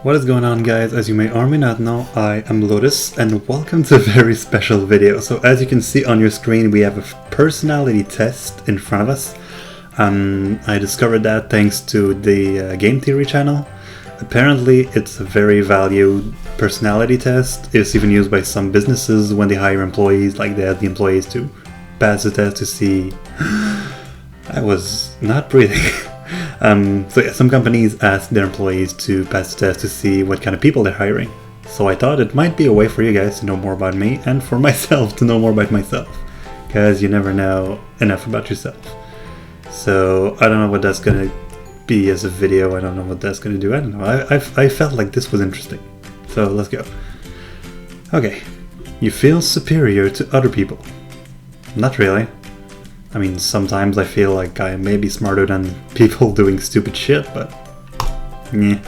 What is going on, guys? As you may or may not know, I am Lotus and welcome to a very special video. So as you can see on your screen, we have a personality test in front of us. I discovered that thanks to the Game Theory channel. Apparently it's a very valued personality test. It's even used by some businesses when they hire employees, like they have the employees to pass the test to see... I was not breathing. So yeah, some companies ask their employees to pass the test to see what kind of people they're hiring. So I thought it might be a way for you guys to know more about me and for myself to know more about myself. Because you never know enough about yourself. So I don't know what that's going to be as a video. I don't know what that's going to do. I don't know. I felt like this was interesting. So let's go. Okay. You feel superior to other people. Not really. I mean, sometimes I feel like I may be smarter than people doing stupid shit, but... yeah.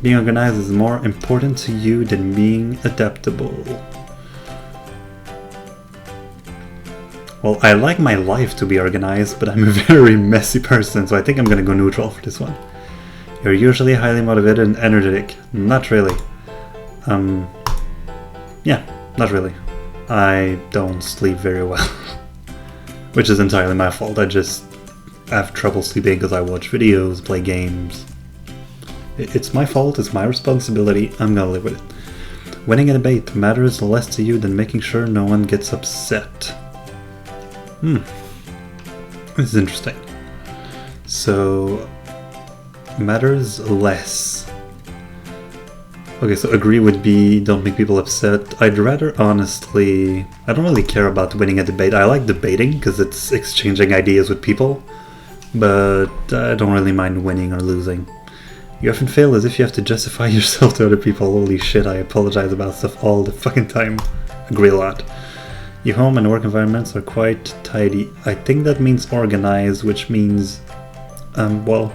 Being organized is more important to you than being adaptable. Well, I like my life to be organized, but I'm a very messy person, so I think I'm gonna go neutral for this one. You're usually highly motivated and energetic. Not really. Yeah, not really. I don't sleep very well. Which is entirely my fault. I just have trouble sleeping because I watch videos, play games. It's my fault, it's my responsibility, I'm gonna live with it. Winning a debate matters less to you than making sure no one gets upset. This is interesting. So, matters less. Okay, so agree would be don't make people upset. I'd rather honestly... I don't really care about winning a debate. I like debating because it's exchanging ideas with people. But I don't really mind winning or losing. You often feel as if you have to justify yourself to other people. Holy shit, I apologize about stuff all the fucking time. Agree a lot. Your home and work environments are quite tidy. I think that means organized, which means... well...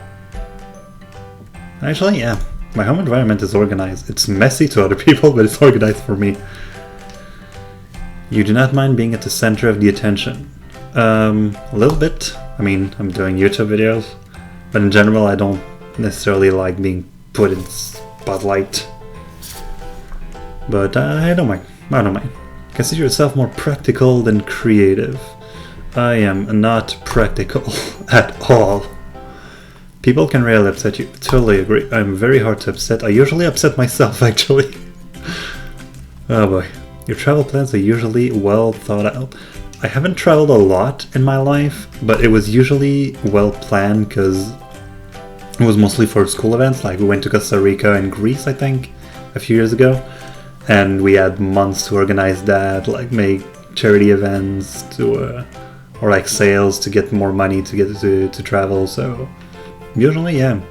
actually, yeah. My home environment is organized. It's messy to other people, but it's organized for me. You do not mind being at the center of the attention. A little bit. I mean, I'm doing YouTube videos, but in general I don't necessarily like being put in spotlight. But I don't mind. I don't mind. Consider yourself more practical than creative. I am not practical at all. People can really upset you. Totally agree. I'm very hard to upset. I usually upset myself, actually. Oh boy. Your travel plans are usually well thought out. I haven't traveled a lot in my life, but it was usually well planned because it was mostly for school events. Like we went to Costa Rica and Greece, I think, a few years ago. And we had months to organize that, like make charity events to, or like sales to get more money to get to travel, so... usually, yeah.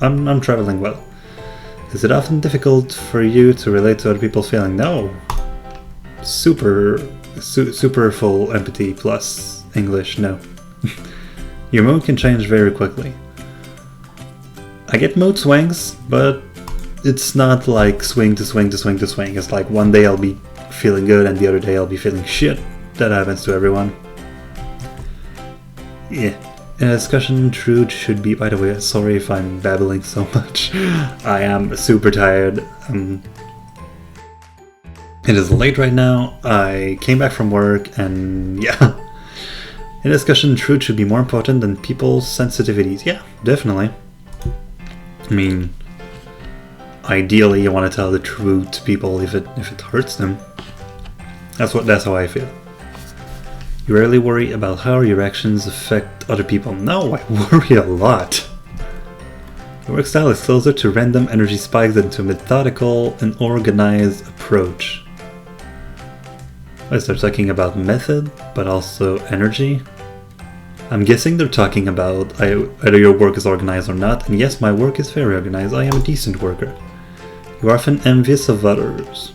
I'm traveling well. Is it often difficult for you to relate to other people's feeling? No. Super full empathy plus English, no. Your mood can change very quickly. I get mood swings, but it's not like swing to swing to swing to swing. It's like one day I'll be feeling good and the other day I'll be feeling shit. That happens to everyone. Yeah. In a discussion, truth should be... by the way, sorry if I'm babbling so much. I am super tired. It is late right now. I came back from work and yeah. In a discussion, truth should be more important than people's sensitivities. Yeah, definitely. I mean, ideally you want to tell the truth to people if it hurts them. That's how I feel. You rarely worry about how your actions affect other people. No, I worry a lot. Your work style is closer to random energy spikes than to a methodical and organized approach. I start talking about method, but also energy. I'm guessing they're talking about either your work is organized or not, and yes, my work is very organized. I am a decent worker. You are often envious of others.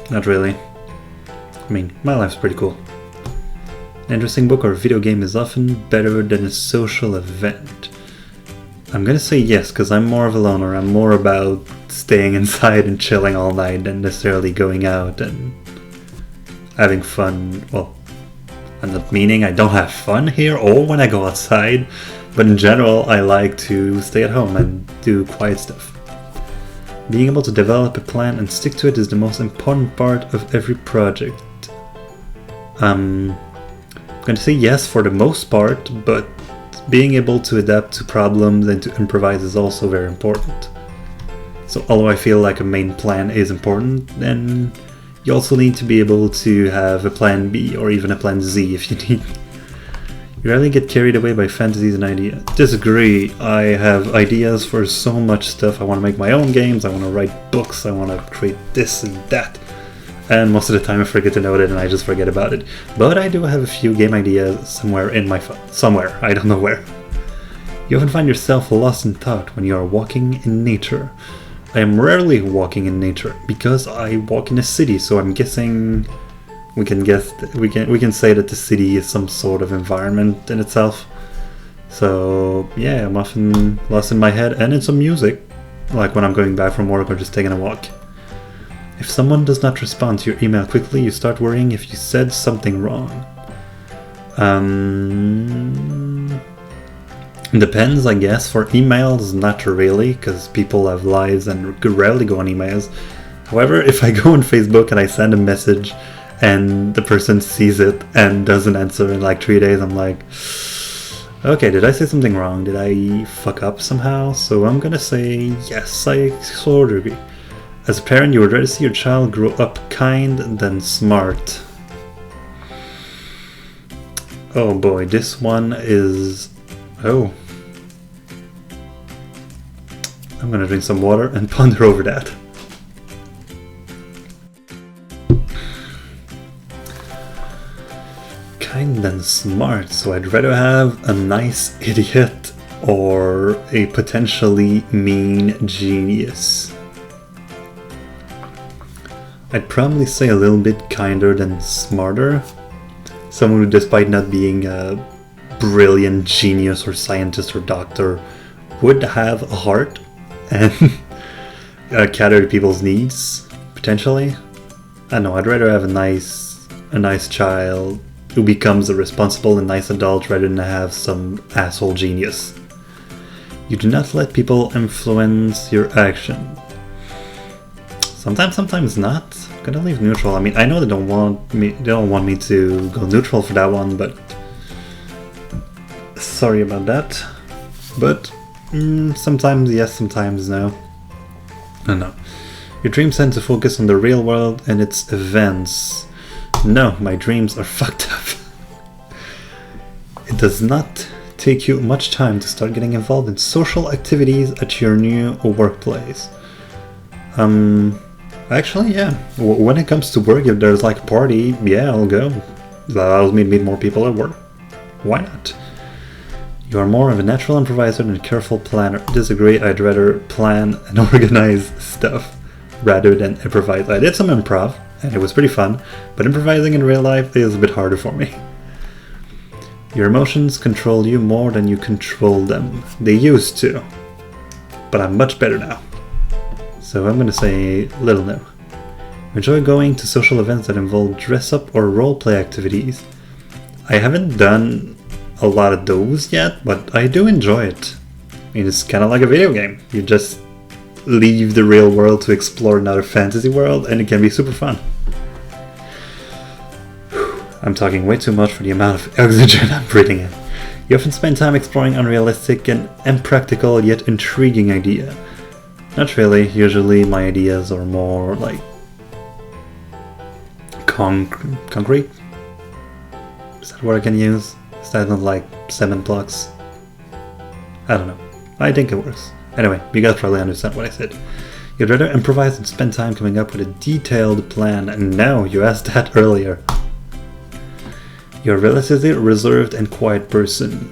Not really. I mean, my life's pretty cool. An interesting book or video game is often better than a social event. I'm gonna say yes, because I'm more of a loner. I'm more about staying inside and chilling all night than necessarily going out and having fun. Well, I'm not meaning I don't have fun here or when I go outside, But in general, I like to stay at home and do quiet stuff. Being able to develop a plan and stick to it is the most important part of every project. I'm going to say yes for the most part, but being able to adapt to problems and to improvise is also very important. So although I feel like a main plan is important, then you also need to be able to have a plan B or even a plan Z if you need. You rarely get carried away by fantasies and ideas. Disagree. I have ideas for so much stuff. I want to make my own games, I want to write books, I want to create this and that. And most of the time I forget to note it and I just forget about it. But I do have a few game ideas somewhere in my phone. Somewhere, I don't know where. You often find yourself lost in thought when you are walking in nature. I am rarely walking in nature because I walk in a city, so I'm guessing we can say that the city is some sort of environment in itself. So yeah, I'm often lost in my head and in some music, like when I'm going back from work or just taking a walk. If someone does not respond to your email quickly, you start worrying if you said something wrong. Depends, I guess. For emails, not really, because people have lives and rarely go on emails. However, if I go on Facebook and I send a message and the person sees it and doesn't answer in like 3 days, I'm like, okay, did I say something wrong? Did I fuck up somehow? So I'm gonna say yes, I sort of agree. As a parent, you would rather see your child grow up kind than smart. Oh boy, this one is... oh. I'm gonna drink some water and ponder over that. Kind than smart, so I'd rather have a nice idiot or a potentially mean genius. I'd probably say a little bit kinder than smarter. Someone who, despite not being a brilliant genius or scientist or doctor, would have a heart and cater to people's needs, potentially. I don't know, I'd rather have a nice child who becomes a responsible and nice adult rather than have some asshole genius. You do not let people influence your action. Sometimes not. I'm gonna leave neutral. I mean, I know they don't want me to go neutral for that one, but sorry about that. But sometimes yes, sometimes no. I don't know. Your dreams tend to focus on the real world and its events. No, my dreams are fucked up. It does not take you much time to start getting involved in social activities at your new workplace. Actually, yeah. When it comes to work, if there's like a party, yeah, I'll go. That allows me to meet more people at work. Why not? You are more of a natural improviser than a careful planner. Disagree, I'd rather plan and organize stuff rather than improvise. I did some improv, and it was pretty fun, but improvising in real life is a bit harder for me. Your emotions control you more than you control them. They used to, but I'm much better now. So I'm gonna say little no. Enjoy going to social events that involve dress-up or role-play activities. I haven't done a lot of those yet, but I do enjoy it. I mean, it's kind of like a video game. You just leave the real world to explore another fantasy world, and it can be super fun. I'm talking way too much for the amount of oxygen I'm breathing in. You often spend time exploring unrealistic and impractical yet intriguing ideas. Not really. Usually my ideas are more like concrete. Is that what I can use? Is that not like cement blocks? I don't know. I think it works. Anyway, you guys probably understand what I said. You'd rather improvise and spend time coming up with a detailed plan, and now you asked that earlier. You're a relatively reserved and quiet person.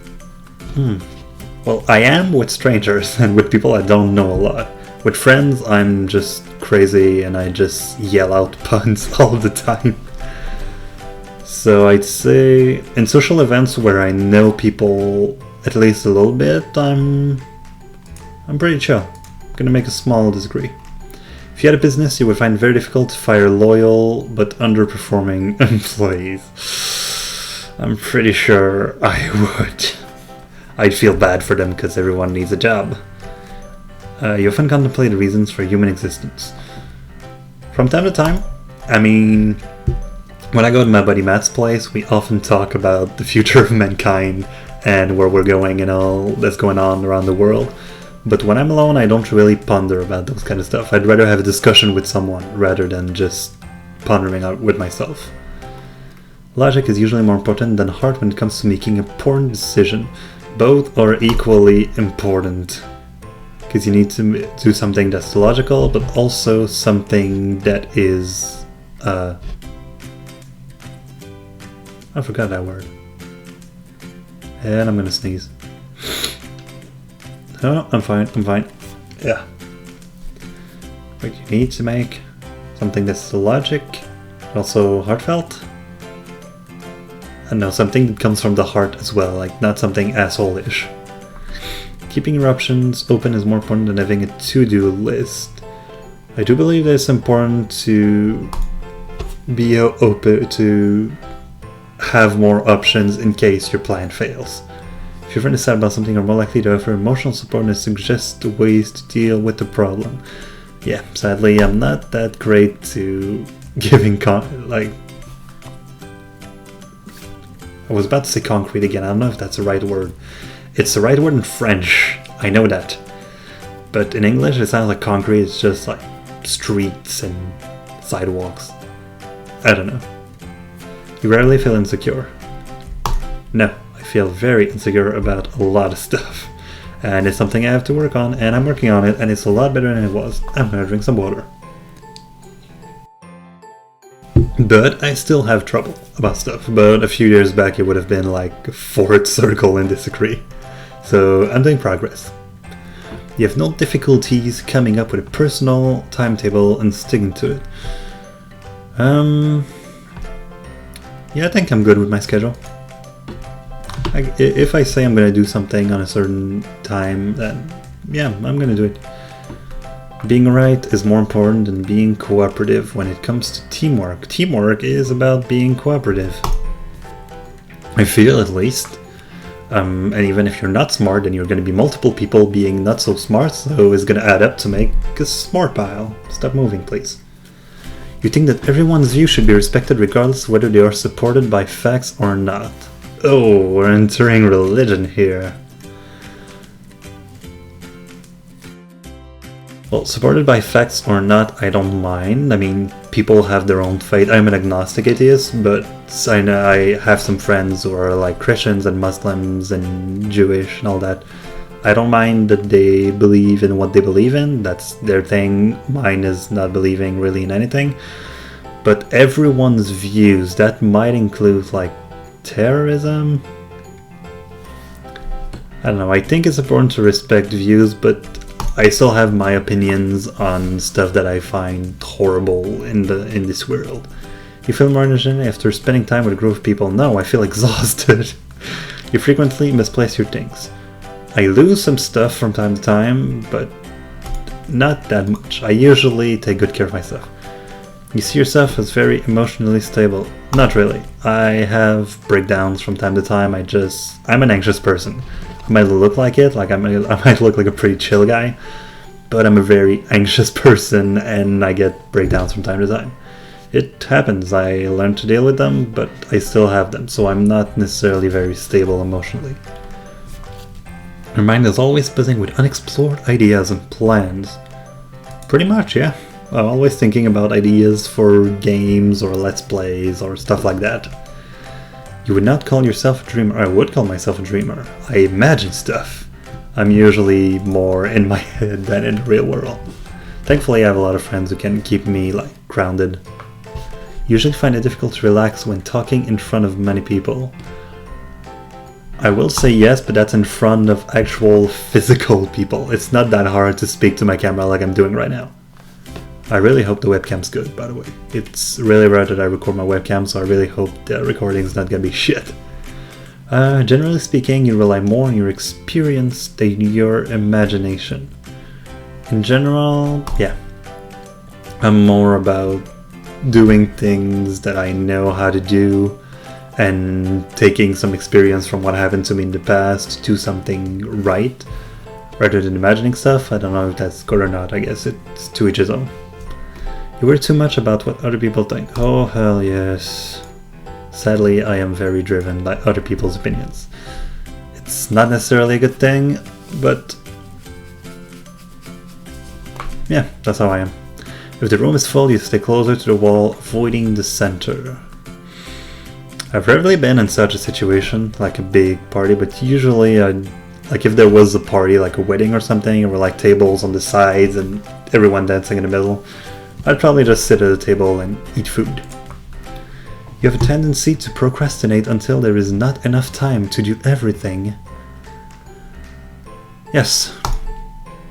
Well, I am with strangers and with people I don't know a lot. With friends, I'm just crazy and I just yell out puns all the time. So I'd say in social events where I know people at least a little bit, I'm pretty chill. I'm gonna make a small disagree. If you had a business, you would find it very difficult to fire loyal but underperforming employees. I'm pretty sure I would. I'd feel bad for them because everyone needs a job. You often contemplate reasons for human existence. From time to time, I mean, when I go to my buddy Matt's place, we often talk about the future of mankind and where we're going and all that's going on around the world. But when I'm alone, I don't really ponder about those kind of stuff. I'd rather have a discussion with someone rather than just pondering out with myself. Logic is usually more important than heart when it comes to making an important decision. Both are equally important, because you need to do something that's logical, but also something that is... I forgot that word. And I'm gonna sneeze. Oh, I'm fine. Yeah. But you need to make something that's logic, also heartfelt. And no, something that comes from the heart as well, like not something asshole-ish. Keeping your options open is more important than having a to-do list. I do believe that it's important to be open, to have more options in case your plan fails. If your friend is sad about something, you're more likely to offer emotional support and suggest ways to deal with the problem. Yeah, sadly, I'm not that great to giving I was about to say concrete again, I don't know if that's the right word. It's the right word in French, I know that. But in English it sounds like concrete, it's just like streets and sidewalks. I don't know. You rarely feel insecure. No, I feel very insecure about a lot of stuff. And it's something I have to work on, and I'm working on it, and it's a lot better than it was. I'm gonna drink some water. But I still have trouble about stuff. But a few years back it would have been like a fourth circle in this degree. So I'm doing progress. You have no difficulties coming up with a personal timetable and sticking to it. Yeah, I think I'm good with my schedule. If I say I'm gonna do something on a certain time, then yeah, I'm gonna do it. Being right is more important than being cooperative when it comes to teamwork. Teamwork is about being cooperative. I feel, at least. And even if you're not smart, then you're gonna be multiple people being not so smart, so it's gonna add up to make a smart pile. Stop moving, please. You think that everyone's view should be respected regardless of whether they are supported by facts or not. Oh, we're entering religion here. Well, supported by facts or not, I don't mind. I mean, people have their own faith. I'm an agnostic atheist, but I know I have some friends who are like Christians and Muslims and Jewish and all that. I don't mind that they believe in what they believe in. That's their thing. Mine is not believing really in anything. But everyone's views, that might include like terrorism. I don't know, I think it's important to respect views, but I still have my opinions on stuff that I find horrible in this world. You feel more energetic after spending time with a group of people? No, I feel exhausted. You frequently misplace your things. I lose some stuff from time to time, but not that much. I usually take good care of myself. You see yourself as very emotionally stable? Not really. I have breakdowns from time to time. I'm an anxious person. I might look like it, like I might look like a pretty chill guy, but I'm a very anxious person and I get breakdowns from time to time. It happens, I learn to deal with them, but I still have them, so I'm not necessarily very stable emotionally. Your mind is always buzzing with unexplored ideas and plans. Pretty much, yeah. I'm always thinking about ideas for games or let's plays or stuff like that. You would not call yourself a dreamer. I would call myself a dreamer. I imagine stuff. I'm usually more in my head than in the real world. Thankfully I have a lot of friends who can keep me like grounded. Usually find it difficult to relax when talking in front of many people. I will say yes, but that's in front of actual physical people. It's not that hard to speak to my camera like I'm doing right now. I really hope the webcam's good, by the way. It's really rare that I record my webcam, so I really hope the recording's not gonna be shit. Generally speaking, you rely more on your experience than your imagination. In general, yeah. I'm more about doing things that I know how to do and taking some experience from what happened to me in the past to something right, rather than imagining stuff. I don't know if that's good or not. I guess it's to each his own. You worry too much about what other people think. Oh, hell yes. Sadly, I am very driven by other people's opinions. It's not necessarily a good thing, but yeah, that's how I am. If the room is full, you stay closer to the wall, avoiding the center. I've rarely been in such a situation, like a big party, but usually like if there was a party, like a wedding or something, or like tables on the sides and everyone dancing in the middle, I'd probably just sit at a table and eat food. You have a tendency to procrastinate until there is not enough time to do everything. Yes.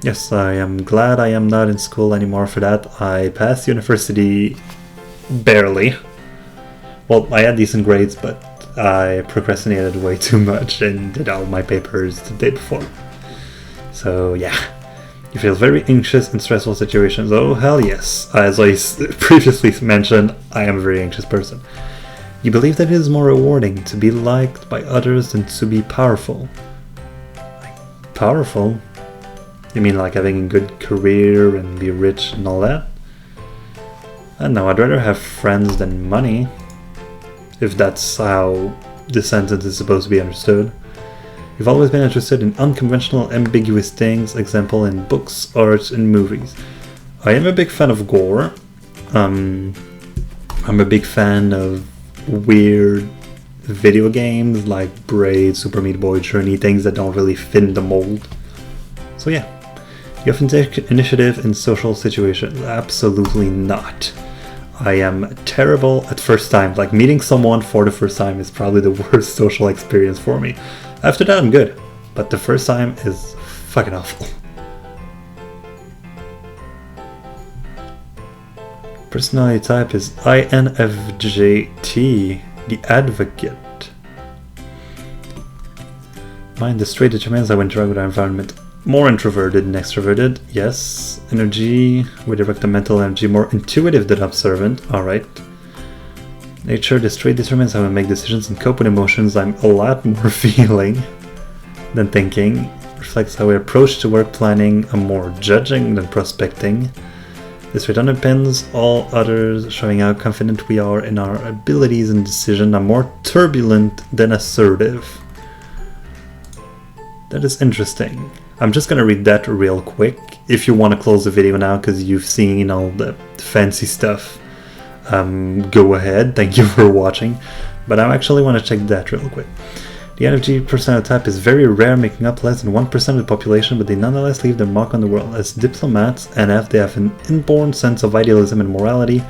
Yes, I am glad I am not in school anymore for that. I passed university barely. Well, I had decent grades, but I procrastinated way too much and did all my papers the day before. So yeah, you feel very anxious in stressful situations. Oh hell yes. As I previously mentioned, I am a very anxious person. You believe that it is more rewarding to be liked by others than to be powerful. Like, powerful? You mean like having a good career and be rich and all that? I don't know, I'd rather have friends than money, if that's how the sentence is supposed to be understood. You've always been interested in unconventional, ambiguous things, example in books, art, and movies. I am a big fan of gore. I'm a big fan of weird video games like Braid, Super Meat Boy, Journey, things that don't really fit in the mold. So yeah. You often take initiative in social situations. Absolutely not. I am terrible at first time. Like meeting someone for the first time is probably the worst social experience for me. After that I'm good, but the first time is fucking awful. Personality type is INFJT, the advocate. Mind the straight determines I will interact with our environment. More introverted than extroverted, yes. Energy, we direct the mental energy. More intuitive than observant, alright. Nature, the straight determines how I make decisions and cope with emotions. I'm a lot more feeling than thinking. Reflects how we approach to work planning. I'm more judging than prospecting. This rate underpins all others, showing how confident we are in our abilities and decision. I'm more turbulent than assertive. That is interesting. I'm just gonna read that real quick. If you want to close the video now because you've seen all the fancy stuff, go ahead. Thank you for watching. But I actually want to check that real quick. The NFG personality type is very rare, making up less than 1% of the population, but they nonetheless leave their mark on the world. As diplomats, NF, they have an inborn sense of idealism and morality.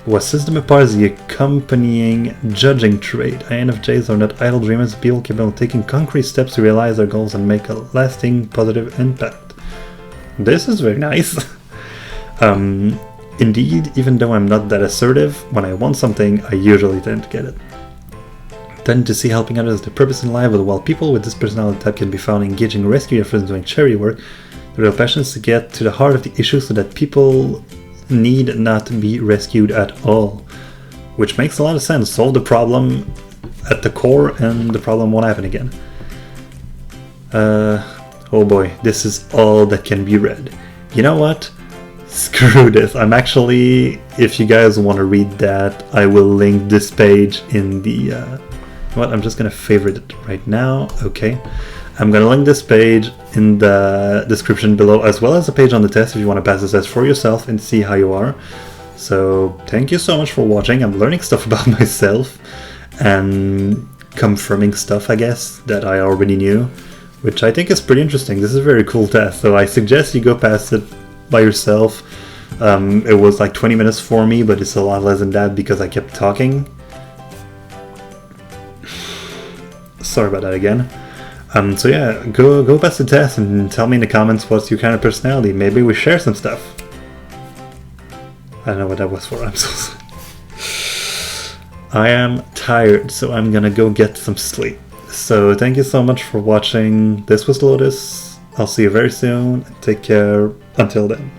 What sets them apart is the accompanying judging trait. INFJs are not idle dreamers, people capable of taking concrete steps to realize their goals and make a lasting positive impact. This is very nice. Indeed, even though I'm not that assertive, when I want something, I usually tend to get it. Tend to see helping others as the purpose in life, but while people with this personality type can be found engaging rescue efforts and doing charity work, the real passion is to get to the heart of the issue so that people need not be rescued at all. Which makes a lot of sense. Solve the problem at the core and the problem won't happen again. Oh boy, this is all that can be read. You know what? Screw this. I'm actually, if you guys want to read that, I will link this page in the... what? I'm just gonna favorite it right now. Okay. I'm gonna link this page in the description below, as well as the page on the test if you want to pass the test for yourself and see how you are. So thank you so much for watching. I'm learning stuff about myself and confirming stuff, I guess, that I already knew, which I think is pretty interesting. This is a very cool test, so I suggest you go past it by yourself. It was like 20 minutes for me, but it's a lot less than that because I kept talking. Sorry about that again. So yeah, go pass the test and tell me in the comments what's your kind of personality. Maybe we share some stuff. I don't know what that was for, I'm so sorry. I am tired, so I'm gonna go get some sleep. So thank you so much for watching. This was Lotus. I'll see you very soon. Take care. Until then.